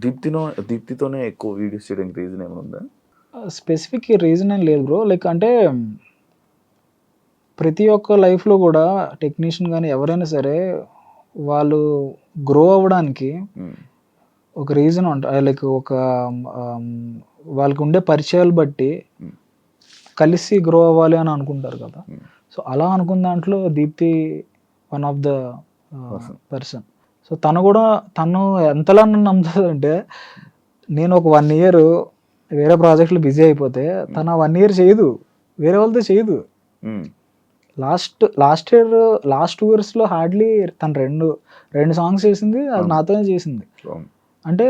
దీప్తితోనే ఎక్కువ వీడియోస్ చేయడానికి రీజన్ ఏమైనా ఉందా? స్పెసిఫిక్ రీజన్ ఏం లేదు బ్రో. లైక్ అంటే ప్రతి ఒక్క లైఫ్లో కూడా టెక్నీషియన్ కానీ ఎవరైనా సరే వాళ్ళు గ్రో అవ్వడానికి ఒక రీజన్ ఉంటుంది. లైక్ ఒక వాళ్ళకు ఉండే పరిచయాలు బట్టి కలిసి గ్రో అవ్వాలి అని అనుకుంటారు కదా. సో అలా అనుకున్న దాంట్లో Deepti one of the person. So తను ఎంతలా నన్ను నమ్ముతుందంటే, నేను ఒక 1 year వేరే ప్రాజెక్టులు బిజీ అయిపోతే తను 1 year చేయదు, వేరే వాళ్ళతో చేయదు. లాస్ట్ 2 yearsలో హార్డ్లీ తను రెండు సాంగ్స్ చేసింది, అది నాతోనే చేసింది. అంటే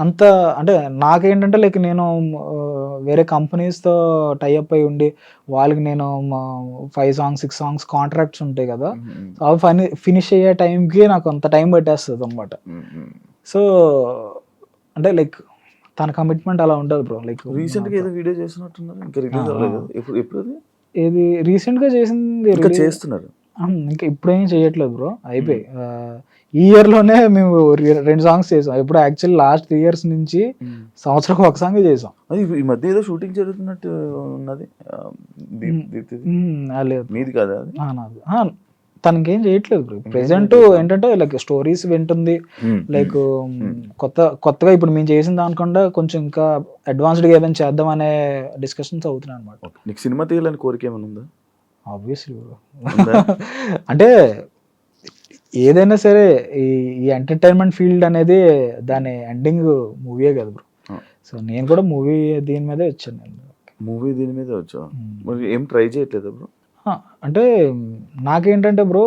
అంత అంటే నాకేంటంటే లైక్ నేను వేరే కంపెనీస్తో టైఅప్ అయి ఉండి వాళ్ళకి నేను 5 songs 6 songs కాంట్రాక్ట్స్ ఉంటాయి కదా, అవి ఫినిష్ అయ్యే టైంకి నాకు అంత టైం పట్టేస్తుంది అనమాట. సో అంటే లైక్ తన కమిట్మెంట్ అలా ఉంటుంది బ్రో. లైక్ రీసెంట్గా ఏదో వీడియో చేసినట్టున్నారు, ఇంకా రిలీజ్ అవ్వలేదు. ఎప్పుడు ఏది రీసెంట్గా చేసింది చేస్తున్నారు? ఇంకా ఇప్పుడేం చేయట్లేదు బ్రో, అయిపోయి. ఈ ఇయర్లోనే మేము 2 songs చేసాం. ఇప్పుడు యాక్చువల్లీ లాస్ట్ 3 years నుంచి సంవత్సరం ఒక సాంగ్ చేసాం. అది ఈ మధ్య ఏదో షూటింగ్ జరుగుతున్నట్టు ఉన్నది. లేదు మీది కాదా అది? నాది. తనకేం చేయట్లేదు బ్రో. ప్రెసెంట్ ఏంటంటే లైక్ స్టోరీస్ వింటుంది. లైక్ కొత్తగా ఇప్పుడు మేము చేసిన దానికన్నా కొంచెం ఇంకా అడ్వాన్స్డ్గా ఏమైనా చేద్దాం అనే డిస్కషన్స్ అవుతున్నాయి అనమాట. నీకు సినిమా తీయాలని కోరిక ఏమైనా ఉందా? Obviously bro. అంటే ఏదైనా సరే ఈ ఎంటర్టైన్మెంట్ ఫీల్డ్ అనేది దాని ఎండింగ్ మూవీయే కదా బ్రో. సో నేను కూడా దీని మీదే వచ్చాను. దీని మీద వచ్చా, మరి ఏం ట్రై చేయట్లేదు బ్రో? అంటే నాకేంటంటే బ్రో,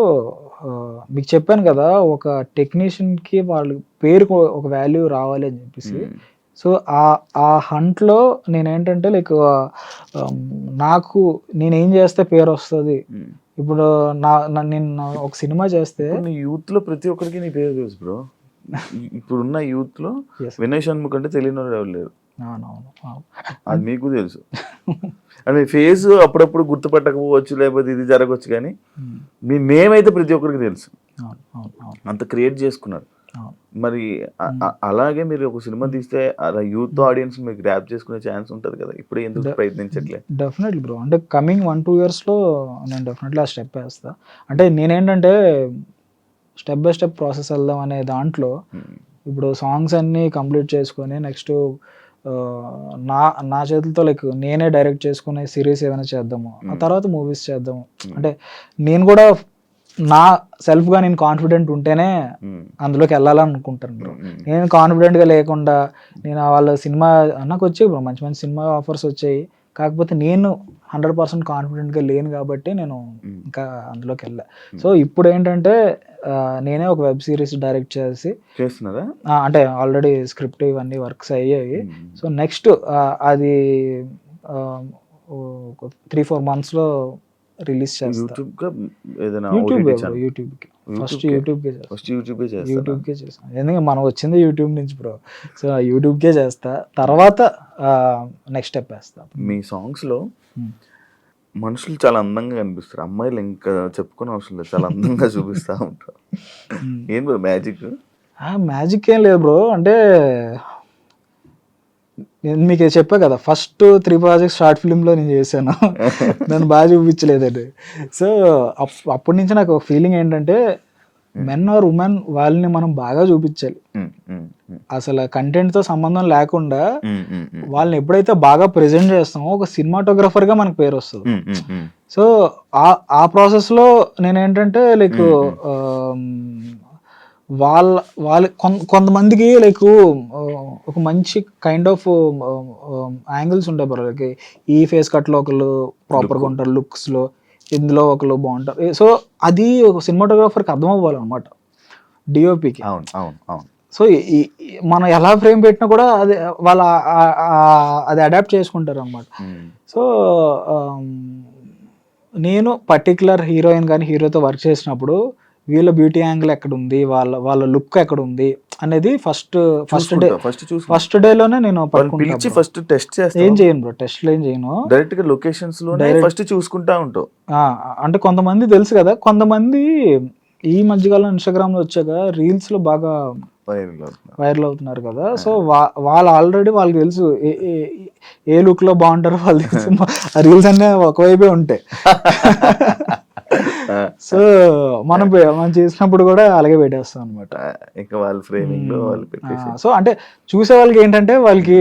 మీకు చెప్పాను కదా, ఒక టెక్నీషియన్కి వాళ్ళ పేరుకు ఒక వాల్యూ రావాలి అని చెప్పేసి. సో ఆ హంట్లో నేనేంటంటే లైక్ నాకు నేనేం చేస్తే పేరు వస్తుంది. ఇప్పుడు నేను ఒక సినిమా చేస్తే నీ యూత్లో ప్రతి ఒక్కరికి నీ పేరు తెలుసు బ్రో. ఇప్పుడున్న యూత్లో వినయ్ షణ్ముఖ్ అంటే తెలియని వాళ్ళు ఎవరు లేరు. అది మీకు తెలుసు. అంటే ఫేస్ అప్పుడప్పుడు గుర్తుపట్టకపోవచ్చు, లేకపోతే ఇది జరగవచ్చు, కానీ మీ నేమ్ అయితే ప్రతి ఒక్కరికి తెలుసు. అంత క్రియేట్ చేసుకున్నారు. మరి అలాగే మీరు ఒక సినిమా తీస్తే అలా యూత్ ఆడియన్స్ మీకు గ్రాప్ చేసుకునే ఛాన్స్ ఉంటుంది కదా, ఇప్పుడు ఎందుకు ప్రయత్నించట్లే? Definitely bro. అంటే కమింగ్ 1-2 yearsలో నేను డెఫినెట్లీ ఆ స్టెప్ వేస్తా. అంటే నేనేంటంటే స్టెప్ బై స్టెప్ ప్రాసెస్ వెళ్దాం అనే దాంట్లో ఇప్పుడు సాంగ్స్ అన్నీ కంప్లీట్ చేసుకొని నెక్స్ట్ నా చేతులతో లైక్ నేనే డైరెక్ట్ చేసుకునే సిరీస్ ఏమైనా చేద్దాము, ఆ తర్వాత మూవీస్ చేద్దాము. అంటే నేను కూడా నా సెల్ఫ్గా నేను కాన్ఫిడెంట్ ఉంటేనే అందులోకి వెళ్ళాలనుకుంటాను బ్రో. నేను కాన్ఫిడెంట్గా లేకుండా నేను వాళ్ళ సినిమా నాకు వచ్చాయి బ్రో, మంచి మంచి సినిమా ఆఫర్స్ వచ్చాయి, కాకపోతే నేను 100% కాన్ఫిడెంట్గా లేను కాబట్టి నేను ఇంకా అందులోకి వెళ్ళా. సో ఇప్పుడు ఏంటంటే నేనే ఒక వెబ్ సిరీస్ డైరెక్ట్ చేస్తున్నారా? అంటే ఆల్రెడీ స్క్రిప్ట్ ఇవన్నీ వర్క్స్ అయ్యాయి. సో నెక్స్ట్ అది 3-4 monthsలో రిలీజ్ చేస్తా. యూట్యూబ్కి ఫస్ట్ యూట్యూబ్కే చేస్తాను. ఎందుకంటే మనం వచ్చింది యూట్యూబ్ నుంచి బ్రో. సో యూట్యూబ్కే చేస్తా, తర్వాత నెక్స్ట్ స్టెప్ వేస్తా. మీ సాంగ్స్లో మనుషులు చాలా అందంగా కనిపిస్తారు, అమ్మాయిలు ఇంకా చెప్పుకునే అవసరం లేదు, చాలా అందంగా చూపిస్తూ ఉంటారు. ఏం బ్రో మ్యాజిక్? మ్యాజిక్ ఏం లేదు బ్రో. అంటే నేను మీకు చెప్పా కదా, ఫస్ట్ 3 projects షార్ట్ ఫిల్మ్లో నేను చేశాను. నన్ను బాగా చూపించలేదండి. సో అప్పటి నుంచి నాకు ఫీలింగ్ ఏంటంటే మెన్ ఆర్ ఉమెన్ వాళ్ళని మనం బాగా చూపించాలి. అసలు కంటెంట్తో సంబంధం లేకుండా వాళ్ళని ఎప్పుడైతే బాగా ప్రెజెంట్ చేస్తామో ఒక సినిమాటోగ్రఫర్గా మనకు పేరు వస్తుంది. సో ఆ ప్రాసెస్లో నేనేంటంటే లైక్ వాళ్ళ కొంతమందికి లైక్ ఒక మంచి కైండ్ ఆఫ్ యాంగిల్స్ ఉంటాయి బ్రో. లైక్ ఈ ఫేస్ కట్లో ఒకళ్ళు ప్రాపర్గా ఉంటారు, లుక్స్లో ఇందులో ఒకళ్ళు బాగుంటారు. సో అది ఒక సినిమాటోగ్రాఫర్కి అర్థం అవ్వాలన్నమాట, డిఓపికి. సో మనం ఎలా ఫ్రేమ్ పెట్టినా కూడా అది అది అడాప్ట్ చేసుకుంటారు అన్నమాట. సో నేను పర్టికులర్ హీరోయిన్ కానీ హీరోతో వర్క్ చేసినప్పుడు వీళ్ళ బ్యూటీ యాంగిల్ ఎక్కడ ఉంది, వాళ్ళ లుక్ ఎక్కడ ఉంది అనేది ఫస్ట్ డేలోనే నేను పిలిచి ఫస్ట్ టెస్ట్ చేస్తా. ఏం చేయను బ్రో, టెస్ట్లు ఏం చేయను, డైరెక్ట్ గా లొకేషన్స్ లోనే ఫస్ట్ చూసుకుంటా ఉంటావు. అంటే కొంతమంది తెలుసు కదా, కొంతమంది ఈ మధ్యకాలం ఇన్స్టాగ్రామ్ లో వచ్చాక రీల్స్ లో బాగా వైరల్ అవుతున్నారు కదా. సో వాళ్ళు ఆల్రెడీ వాళ్ళకి తెలుసు ఏ లుక్ లో బాగుంటారో వాళ్ళు తెలుసు. ఆ రీల్స్ అన్నీ ఒకవైపే ఉంటాయి. సో మనం చేసినప్పుడు కూడా అలాగే పెట్టేస్తాం అనమాట. ఇంకా వాళ్ళ ఫ్రేమింగ్ లో వాళ్ళు పెట్టేసి. సో అంటే చూసే వాళ్ళకి ఏంటంటే వాళ్ళకి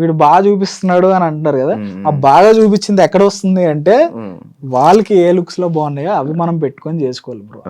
వీడు బాగా చూపిస్తున్నాడు అని అంటున్నారు కదా. ఆ బాగా చూపించింది ఎక్కడ వస్తుంది అంటే వాళ్ళకి ఏ లుక్స్ లో బాగున్నాయో అవి మనం పెట్టుకొని చేసుకోవాలి బ్రో.